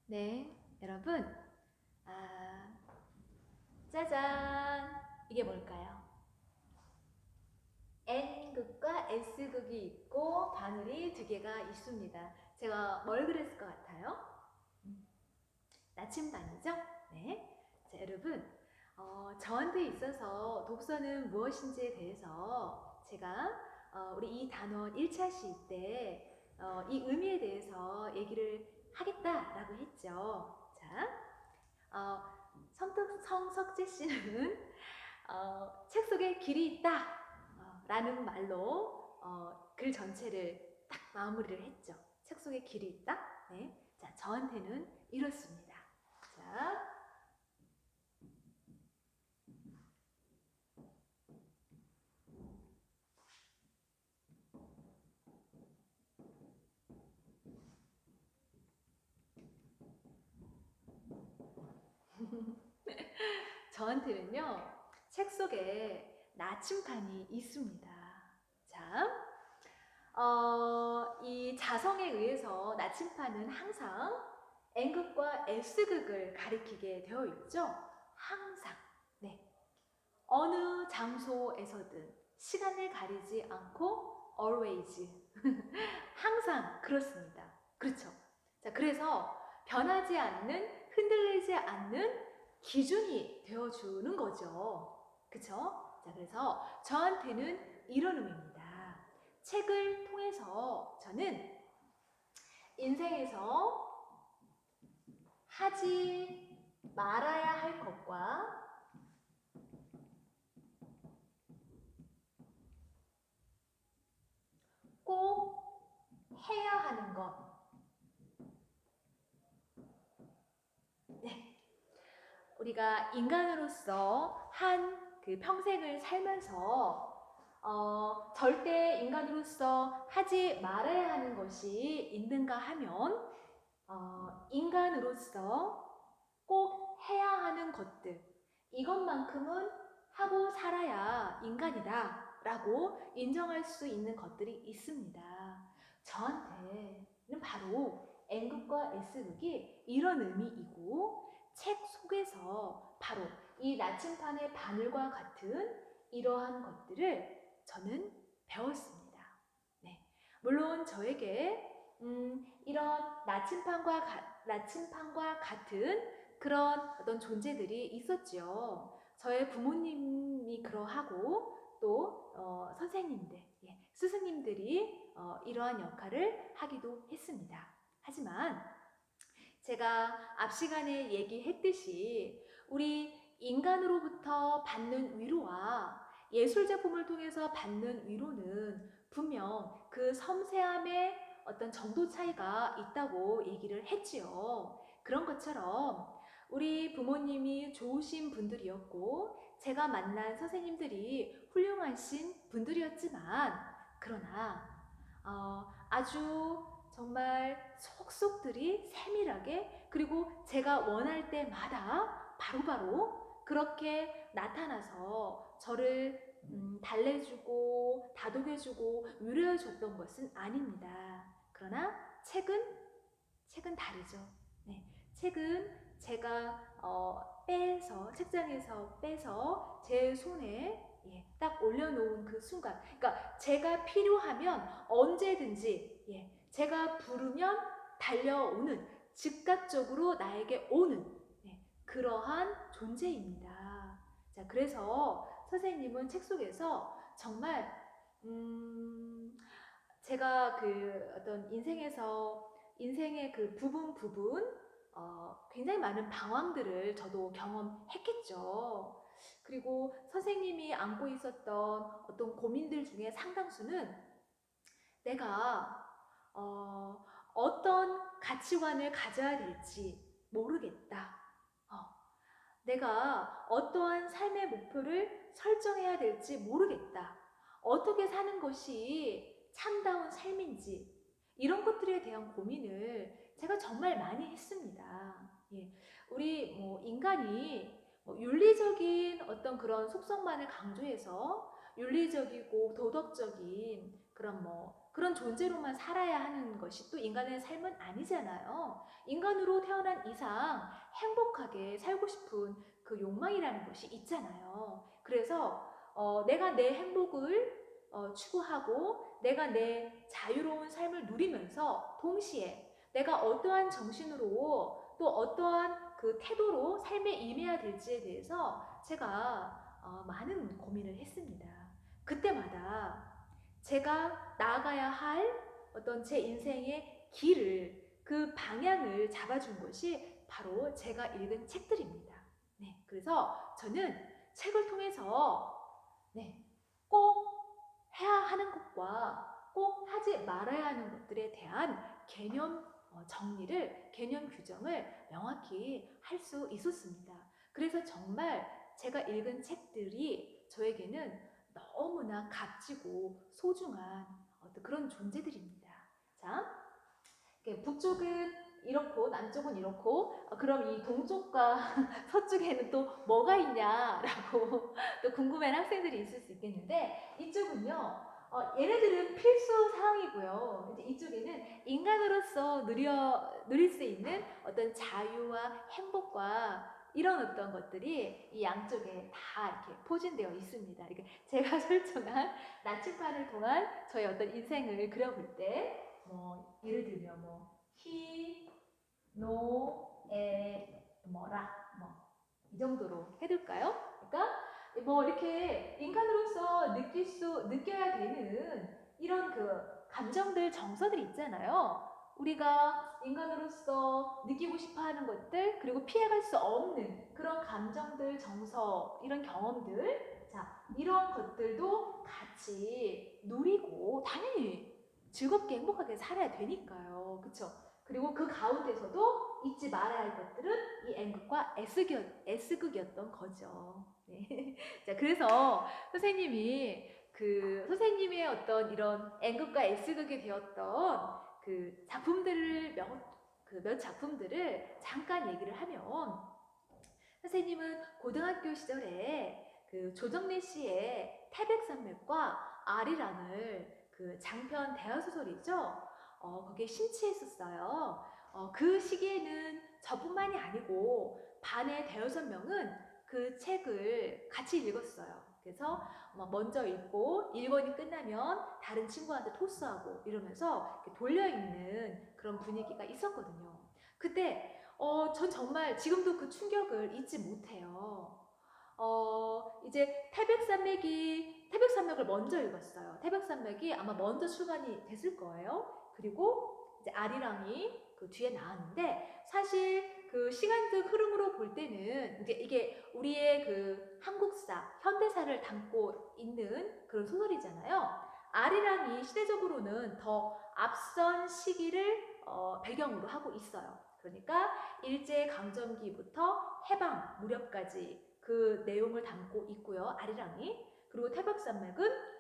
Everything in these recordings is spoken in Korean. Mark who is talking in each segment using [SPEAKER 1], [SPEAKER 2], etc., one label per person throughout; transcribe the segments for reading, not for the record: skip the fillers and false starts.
[SPEAKER 1] 네, 여러분, 아, 짜잔! 이게 뭘까요? N극과 S극이 있고 바늘이 두 개가 있습니다. 제가 뭘 그랬을 것 같아요? 음, 나침반이죠? 네. 자, 여러분, 저한테 있어서 독서는 무엇인지에 대해서 제가 우리 이 단원 1차 시때 이 의미에 대해서 얘기를 하겠다라고 했죠. 자, 어, 성석재 씨는 책 속에 길이 있다 라는 말로 글 전체를 딱 마무리를 했죠. 책 속에 길이 있다. 네. 자, 저한테는 이렇습니다. 자, 저한테는요, 책 속에 나침판이 있습니다. 자, 이 자성에 의해서 나침판은 항상 N극과 S극을 가리키게 되어 있죠. 항상. 네. 어느 장소에서든 시간을 가리지 않고 always. 항상 그렇습니다. 그렇죠. 자, 그래서 변하지 않는, 흔들리지 않는 기준이 되어주는 거죠. 그쵸? 자, 그래서 저한테는 이런 의미입니다. 책을 통해서 저는 인생에서 하지 말아야 할 것과 꼭 해야 하는 것. 네. 우리가 인간으로서 한 그 평생을 살면서 절대 인간으로서 하지 말아야 하는 것이 있는가 하면 인간으로서 꼭 해야 하는 것들, 이것만큼은 하고 살아야 인간이다 라고 인정할 수 있는 것들이 있습니다. 저한테는 바로 N극과 S극이 이런 의미이고, 책 속에서 바로 이 나침판의 바늘과 같은 이러한 것들을 저는 배웠습니다. 네. 물론 저에게 이런 나침판과 같은 그런 어떤 존재들이 있었죠. 저의 부모님이 그러하고 또 선생님들, 스승님들이 이러한 역할을 하기도 했습니다. 하지만 제가 앞 시간에 얘기했듯이 우리 인간으로부터 받는 위로와 예술 작품을 통해서 받는 위로는 분명 그 섬세함의 어떤 정도 차이가 있다고 얘기를 했지요. 그런 것처럼 우리 부모님이 좋으신 분들이었고 제가 만난 선생님들이 훌륭하신 분들이었지만, 그러나 아주 정말 속속들이 세밀하게, 그리고 제가 원할 때마다 바로바로 그렇게 나타나서 저를 달래주고 다독여주고 위로해줬던 것은 아닙니다. 그러나 책은 다르죠. 네, 책은 제가 책장에서 빼서 제 손에 딱 올려놓은 그 순간, 그러니까 제가 필요하면 언제든지 제가 부르면 달려오는, 즉각적으로 나에게 오는 그러한 존재입니다. 자, 그래서 선생님은 책 속에서 정말 제가 그 어떤 인생의 그 부분 굉장히 많은 방황들을 저도 경험했겠죠. 그리고 선생님이 안고 있었던 어떤 고민들 중에 상당수는 내가 어떤 가치관을 가져야 될지 모르겠다. 내가 어떠한 삶의 목표를 설정해야 될지 모르겠다. 어떻게 사는 것이 참다운 삶인지, 이런 것들에 대한 고민을 제가 정말 많이 했습니다. 우리 인간이 윤리적인 어떤 그런 속성만을 강조해서 윤리적이고 도덕적인 그런 그런 존재로만 살아야 하는 것이 또 인간의 삶은 아니잖아요. 인간으로 태어난 이상 행복하게 살고 싶은 그 욕망이라는 것이 있잖아요. 그래서 내가 내 행복을 추구하고 내가 내 자유로운 삶을 누리면서 동시에 내가 어떠한 정신으로 또 어떠한 그 태도로 삶에 임해야 될지에 대해서 제가 많은 고민을 했습니다. 그때마다 제가 나아가야 할 어떤 제 인생의 길을, 그 방향을 잡아준 것이 바로 제가 읽은 책들입니다. 네, 그래서 저는 책을 통해서 꼭 해야 하는 것과 꼭 하지 말아야 하는 것들에 대한 개념 정리를, 개념 규정을 명확히 할 수 있었습니다. 그래서 정말 제가 읽은 책들이 저에게는 너무나 값지고 소중한 어떤 그런 존재들입니다. 자, 북쪽은 이렇고 남쪽은 이렇고 그럼 이 동쪽과 서쪽에는 또 뭐가 있냐라고 또 궁금해하는 학생들이 있을 수 있겠는데 이쪽은요. 얘네들은 필수 사항이고요. 이제 이쪽에는 인간으로서 누릴 수 있는 어떤 자유와 행복과 이런 어떤 것들이 이 양쪽에 다 이렇게 포진되어 있습니다. 그러니까 제가 설정한 나침판을 통한 저의 어떤 인생을 그려볼 때 예를 들면 히, 노, 에, 뭐라 이 정도로 해둘까요? 그러니까 이렇게 인간으로서 느껴야 되는 이런 그 감정들, 정서들이 있잖아요. 우리가 인간으로서 느끼고 싶어하는 것들, 그리고 피해갈 수 없는 그런 감정들, 정서, 이런 경험들, 자, 이런 것들도 같이 누리고 당연히 즐겁게 행복하게 살아야 되니까요. 그쵸? 그리고 그 가운데서도 잊지 말아야 할 것들은 이 N극과 S극이었던 거죠. 네. 자, 그래서 선생님의 어떤 이런 N극과 S극이 되었던 그 작품들을 몇 작품들을 잠깐 얘기를 하면 선생님은 고등학교 시절에 그 조정래 씨의 태백산맥과 아리랑을 그 장편 대화소설이죠. 거기에 심취했었어요. 그 시기에는 저뿐만이 아니고 반의 대여섯 명은 그 책을 같이 읽었어요. 그래서 먼저 읽고 1권이 끝나면 다른 친구한테 토스하고 이러면서 돌려 읽는 그런 분위기가 있었거든요. 그때 전 정말 지금도 그 충격을 잊지 못해요. 이제 태백산맥을 먼저 읽었어요. 태백산맥이 아마 먼저 출간이 됐을 거예요. 그리고 이제 아리랑이 그 뒤에 나왔는데 사실 그 시간적 흐름으로 볼 때는 이제 이게 우리의 그 한국사, 현대사를 담고 있는 그런 소설이잖아요. 아리랑이 시대적으로는 더 앞선 시기를 배경으로 하고 있어요. 그러니까 일제강점기부터 해방 무렵까지 그 내용을 담고 있고요. 아리랑이. 그리고 태백산맥은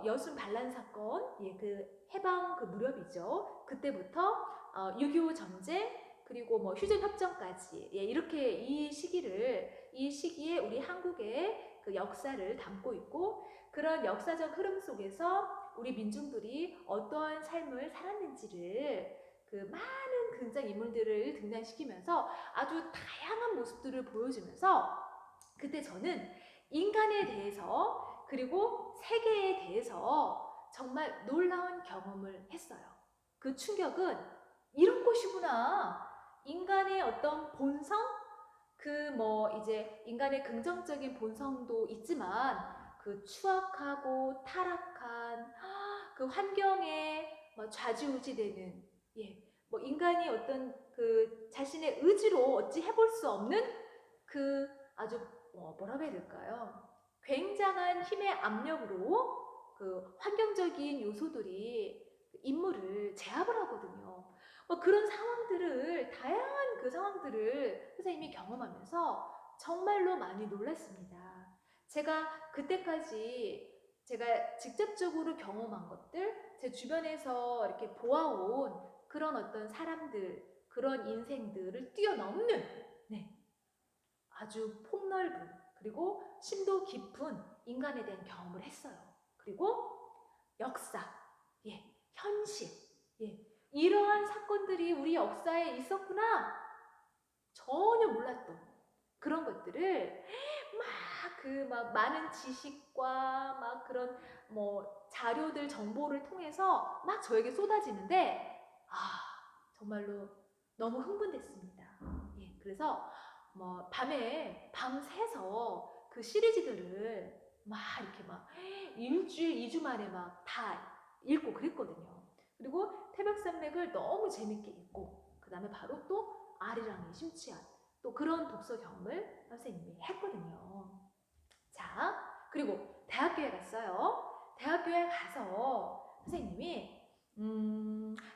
[SPEAKER 1] 여순 반란 사건, 그 해방 그 무렵이죠. 그때부터 6.25 전쟁, 그리고 휴전 협정까지 이렇게 이 시기에 우리 한국의 그 역사를 담고 있고 그런 역사적 흐름 속에서 우리 민중들이 어떠한 삶을 살았는지를 그 많은 등장인물들을 등장시키면서 아주 다양한 모습들을 보여주면서 그때 저는 인간에 대해서 그리고 세계에 대해서 정말 놀라운 경험을 했어요. 그 충격은 이런 것이구나. 인간의 어떤 본성? 이제 인간의 긍정적인 본성도 있지만 그 추악하고 타락한 그 환경에 좌지우지되는 인간이 어떤 그 자신의 의지로 어찌 해볼 수 없는 그 아주 뭐라고 해야 될까요? 굉장한 힘의 압력으로 그 환경적인 요소들이 인물을 제압을 하거든요. 그런 상황들을 다양한 그 상황들을 선생님이 경험하면서 정말로 많이 놀랐습니다. 제가 그때까지 제가 직접적으로 경험한 것들, 제 주변에서 이렇게 보아온 그런 어떤 사람들, 그런 인생들을 뛰어넘는 아주 폭넓은 그리고 심도 깊은 인간에 대한 경험을 했어요. 그리고 역사, 현실. 예. 이러한 사건들이 우리 역사에 있었구나. 전혀 몰랐던 그런 것들을 막 많은 지식과 막 그런 뭐 자료들 정보를 통해서 막 저에게 쏟아지는데 정말로 너무 흥분됐습니다. 예. 그래서 뭐 밤새서 그 시리즈들을 막 이렇게 막 일주일, 2주 만에 막 다 읽고 그랬거든요. 그리고 태백산맥을 너무 재밌게 읽고 그 다음에 바로 또 아리랑의 심취한 또 그런 독서 경험을 선생님이 했거든요. 자, 그리고 대학교에 갔어요. 대학교에 가서 선생님이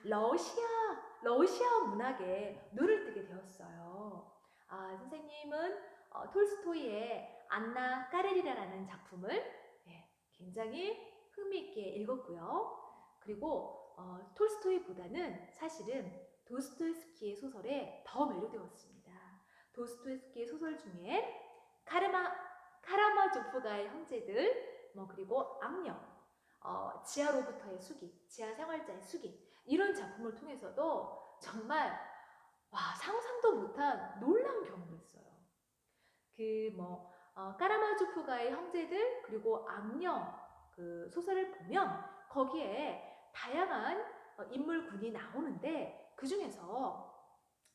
[SPEAKER 1] 러시아 문학에 눈을 뜨게 되었어요. 선생님은 톨스토이의 안나 까레리나라는 작품을 굉장히 흥미있게 읽었고요. 그리고 톨스토이보다는 사실은 도스토옙스키의 소설에 더 매료되었습니다. 도스토옙스키의 소설 중에 카라마조프가의 형제들, 그리고 악령, 지하로부터의 수기, 지하 생활자의 수기 이런 작품을 통해서도 정말 상상도 못한 놀라운 경험을 했어요. 카라마조프가의 형제들 그리고 악령 그 소설을 보면 거기에 다양한 인물군이 나오는데 그 중에서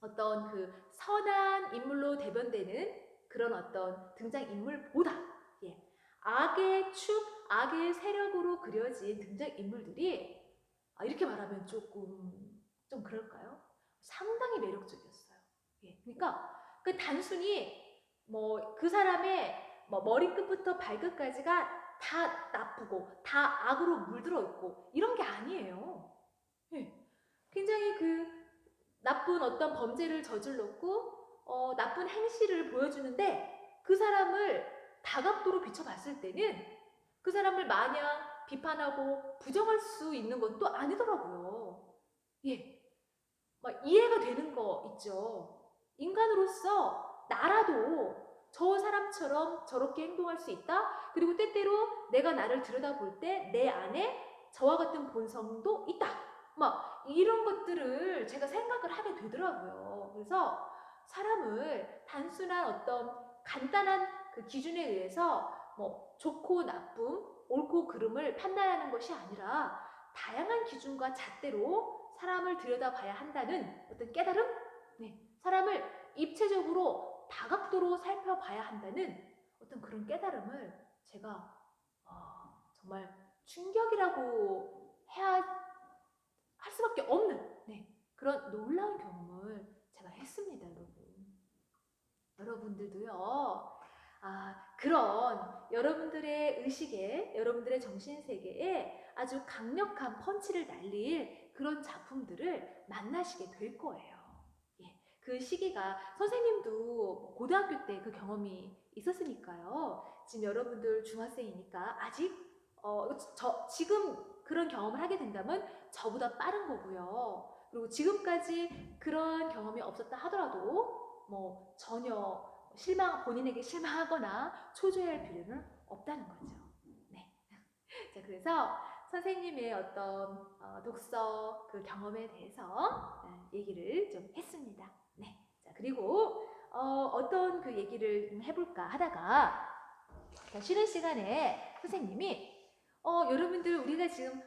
[SPEAKER 1] 어떤 그 선한 인물로 대변되는 그런 어떤 등장인물보다 악의 축, 악의 세력으로 그려진 등장인물들이 이렇게 말하면 좀 그럴까요? 상당히 매력적이었어요. 그러니까 그 단순히 그 사람의 머리끝부터 발끝까지가 다 나쁘고 다 악으로 물들어 있고 이런 게 아니에요. 굉장히 그 나쁜 어떤 범죄를 저질렀고 나쁜 행실을 보여주는데 그 사람을 다각도로 비춰봤을 때는 그 사람을 마냥 비판하고 부정할 수 있는 것도 아니더라고요. 이해가 되는 거 있죠. 인간으로서 나라도 저 사람처럼 저렇게 행동할 수 있다. 그리고 때때로 내가 나를 들여다볼 때 내 안에 저와 같은 본성도 있다. 이런 것들을 제가 생각을 하게 되더라고요. 그래서 사람을 단순한 어떤 간단한 그 기준에 의해서 좋고 나쁨, 옳고 그름을 판단하는 것이 아니라 다양한 기준과 잣대로 사람을 들여다봐야 한다는 어떤 깨달음? 사람을 입체적으로 다각도로 살펴봐야 한다는 어떤 그런 깨달음을 제가 정말 충격이라고 할 수밖에 없는 그런 놀라운 경험을 제가 했습니다, 여러분. 여러분들도요. 그런 여러분들의 의식에, 여러분들의 정신세계에 아주 강력한 펀치를 날릴 그런 작품들을 만나시게 될 거예요. 그 시기가 선생님도 고등학교 때 그 경험이 있었으니까요. 지금 여러분들 중학생이니까 아직 지금 그런 경험을 하게 된다면 저보다 빠른 거고요. 그리고 지금까지 그런 경험이 없었다 하더라도 전혀 본인에게 실망하거나 초조해할 필요는 없다는 거죠. 자, 그래서 선생님의 어떤 독서 그 경험에 대해서 얘기를 좀 했습니다. 자, 그리고 어떤 그 얘기를 좀 해볼까 하다가 쉬는 시간에 선생님이 여러분들 우리가 지금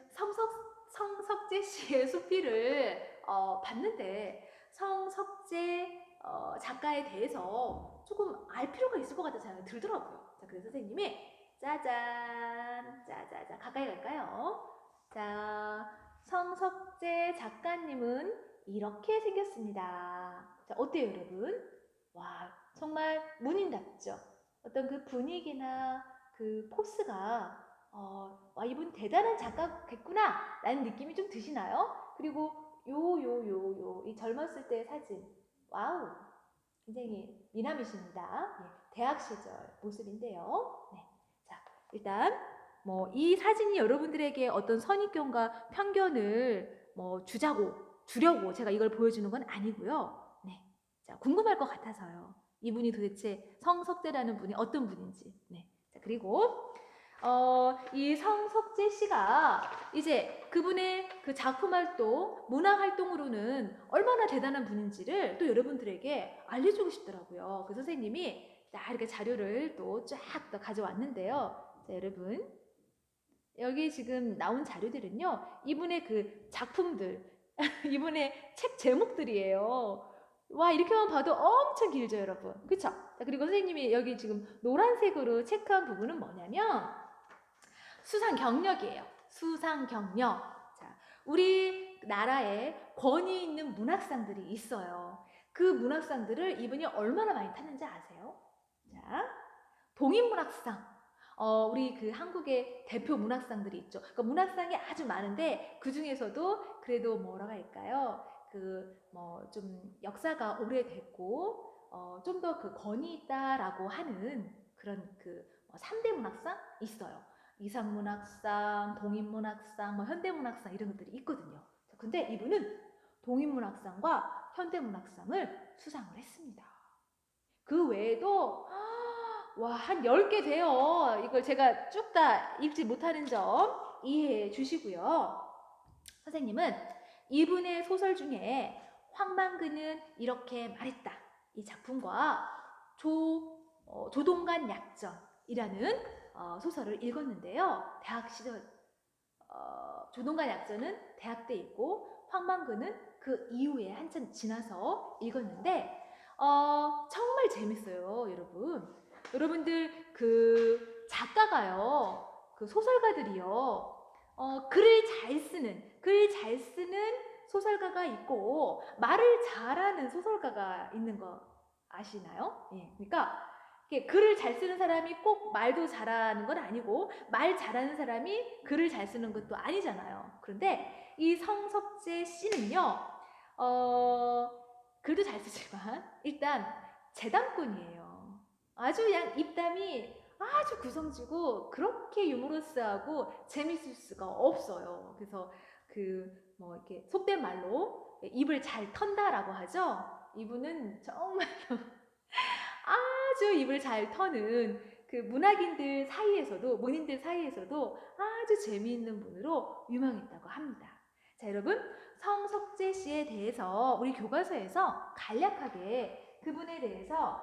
[SPEAKER 1] 성석재 씨의 수필을 봤는데 성석재 작가에 대해서 조금 알 필요가 있을 것 같다는 생각이 들더라고요. 자, 그래서 선생님이 짜잔, 짜자자, 가까이 갈까요? 자, 성석재 작가님은 이렇게 생겼습니다. 자, 어때요, 여러분? 와, 정말 문인답죠? 어떤 그 분위기나 그 포스가 이분 대단한 작가겠구나 라는 느낌이 좀 드시나요? 그리고 이 젊었을 때의 사진, 와우, 굉장히 미남이십니다. 대학 시절 모습인데요. 자, 일단 이 사진이 여러분들에게 어떤 선입견과 편견을 주려고 제가 이걸 보여주는 건 아니고요. 자, 궁금할 것 같아서요. 이분이 도대체 성석재라는 분이 어떤 분인지. 자, 그리고 이 성석재 씨가 이제 그분의 그 작품 활동, 문학 활동으로는 얼마나 대단한 분인지를 또 여러분들에게 알려주고 싶더라고요. 그 선생님이 이렇게 자료를 또 쫙 가져왔는데요. 자, 여러분. 여기 지금 나온 자료들은요, 이분의 그 작품들, 이분의 책 제목들이에요. 와, 이렇게만 봐도 엄청 길죠, 여러분. 그쵸? 자, 그리고 선생님이 여기 지금 노란색으로 체크한 부분은 뭐냐면, 수상 경력이에요. 수상 경력. 자, 우리 나라에 권위 있는 문학상들이 있어요. 그 문학상들을 이분이 얼마나 많이 탔는지 아세요? 자, 동인문학상. 우리 그 한국의 대표 문학상들이 있죠. 그러니까 문학상이 아주 많은데 그 중에서도 그래도 뭐라고 할까요? 그 뭐 좀 역사가 오래됐고 좀 더 그 권위 있다라고 하는 그런 그 3대 문학상 있어요. 이상문학상, 동인문학상, 뭐 현대문학상 이런 것들이 있거든요. 근데 이분은 동인문학상과 현대문학상을 수상을 했습니다. 그 외에도 와, 한 10개 돼요. 이걸 제가 쭉 다 읽지 못하는 점 이해해 주시고요. 선생님은 이분의 소설 중에 황만근은 이렇게 말했다. 이 작품과 조동간 약전이라는 소설을 읽었는데요. 대학 시절 조동간 약전은 대학 때 읽고 황만근은 그 이후에 한참 지나서 읽었는데 정말 재밌어요, 여러분. 여러분들 그 작가가요, 그 소설가들이요, 글 잘 쓰는 소설가가 있고 말을 잘하는 소설가가 있는 거 아시나요? 예, 그러니까 글을 잘 쓰는 사람이 꼭 말도 잘하는 건 아니고 말 잘하는 사람이 글을 잘 쓰는 것도 아니잖아요. 그런데 이 성석재 씨는요, 글도 잘 쓰지만 일단 재담꾼이에요. 아주 그냥 입담이 아주 구성지고 그렇게 유머러스하고 재밌을 수가 없어요. 그래서 그 뭐 이렇게 속된 말로 입을 잘 턴다라고 하죠. 이분은 정말 아주 입을 잘 터는 그 문학인들 사이에서도, 문인들 사이에서도 아주 재미있는 분으로 유명했다고 합니다. 자, 여러분, 성석재 씨에 대해서 우리 교과서에서 간략하게 그분에 대해서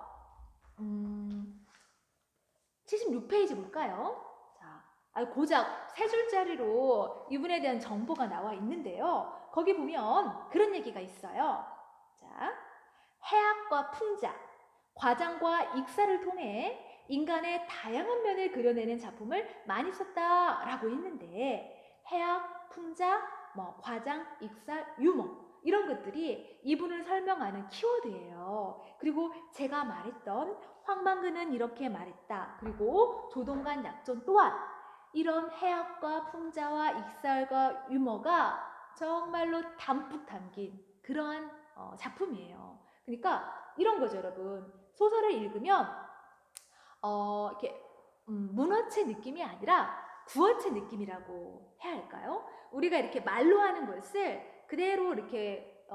[SPEAKER 1] 76페이지 볼까요? 자, 고작 3줄짜리로 이분에 대한 정보가 나와 있는데요. 거기 보면 그런 얘기가 있어요. 자, 해학과 풍자, 과장과 익사를 통해 인간의 다양한 면을 그려내는 작품을 많이 썼다라고 했는데 해학, 풍자, 과장, 익사, 유머 이런 것들이 이분을 설명하는 키워드예요. 그리고 제가 말했던 황만근은 이렇게 말했다. 그리고 조동간 약전 또한 이런 해학과 풍자와 익살과 유머가 정말로 담뿍 담긴 그러한 작품이에요. 그러니까 이런 거죠, 여러분. 소설을 읽으면 이렇게 문어체 느낌이 아니라 구어체 느낌이라고 해야 할까요? 우리가 이렇게 말로 하는 것을 그대로 이렇게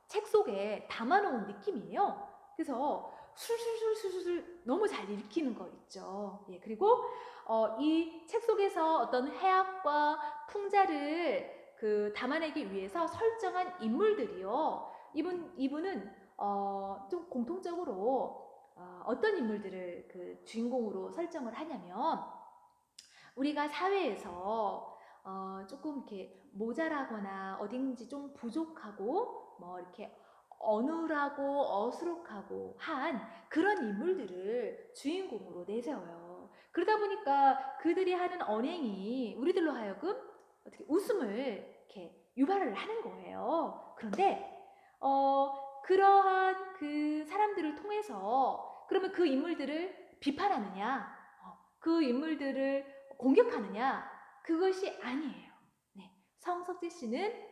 [SPEAKER 1] 책 속에 담아놓은 느낌이에요. 그래서 술술술술술 너무 잘 읽히는 거 있죠. 예, 그리고 이 책 속에서 어떤 해학과 풍자를 담아내기 위해서 설정한 인물들이요. 이분은 좀 공통적으로 어떤 인물들을 그 주인공으로 설정을 하냐면 우리가 사회에서 조금 이렇게 모자라거나 어딘지 좀 부족하고 뭐 이렇게 어눌하고 어수룩하고 한 그런 인물들을 주인공으로 내세워요. 그러다 보니까 그들이 하는 언행이 우리들로 하여금 어떻게 웃음을 이렇게 유발을 하는 거예요. 그런데 그러한 그 사람들을 통해서 그러면 그 인물들을 비판하느냐, 그 인물들을 공격하느냐, 그것이 아니에요. 네, 성석재 씨는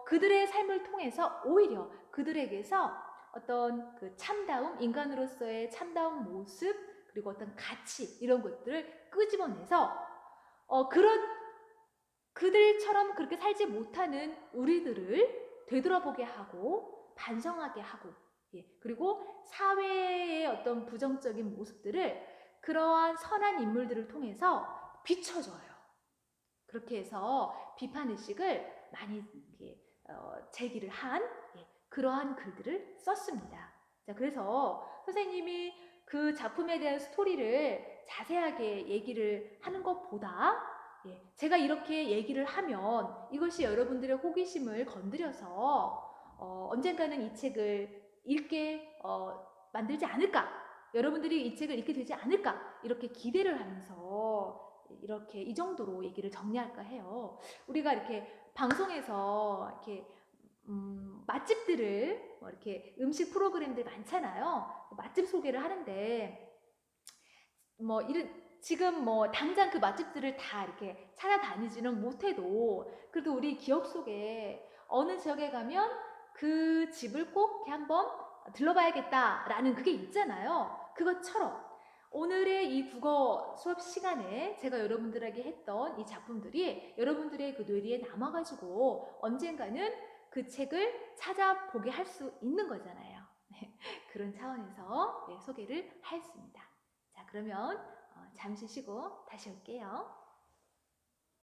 [SPEAKER 1] 그들의 삶을 통해서 오히려 그들에게서 어떤 그 참다움, 인간으로서의 참다운 모습, 그리고 어떤 가치 이런 것들을 끄집어내서 그들처럼 그렇게 살지 못하는 우리들을 되돌아보게 하고 반성하게 하고, 예, 그리고 사회의 어떤 부정적인 모습들을 그러한 선한 인물들을 통해서 비춰줘요. 그렇게 해서 비판의식을 많이 제기를 한 그러한 글들을 썼습니다. 자, 그래서 선생님이 그 작품에 대한 스토리를 자세하게 얘기를 하는 것보다 제가 이렇게 얘기를 하면 이것이 여러분들의 호기심을 건드려서 언젠가는 이 책을 읽게 만들지 않을까, 여러분들이 이 책을 읽게 되지 않을까, 이렇게 기대를 하면서 이렇게 이 정도로 얘기를 정리할까 해요. 우리가 이렇게 방송에서 이렇게 맛집들을 이렇게 음식 프로그램들 많잖아요. 맛집 소개를 하는데 지금 당장 그 맛집들을 다 이렇게 찾아다니지는 못해도 그래도 우리 기억 속에 어느 지역에 가면 그 집을 꼭 이렇게 한번 들러봐야겠다라는 그게 있잖아요. 그것처럼 오늘의 이 국어 수업 시간에 제가 여러분들에게 했던 이 작품들이 여러분들의 그 뇌리에 남아가지고 언젠가는 그 책을 찾아보게 할 수 있는 거잖아요. 그런 차원에서 소개를 하였습니다. 자, 그러면 잠시 쉬고 다시 올게요.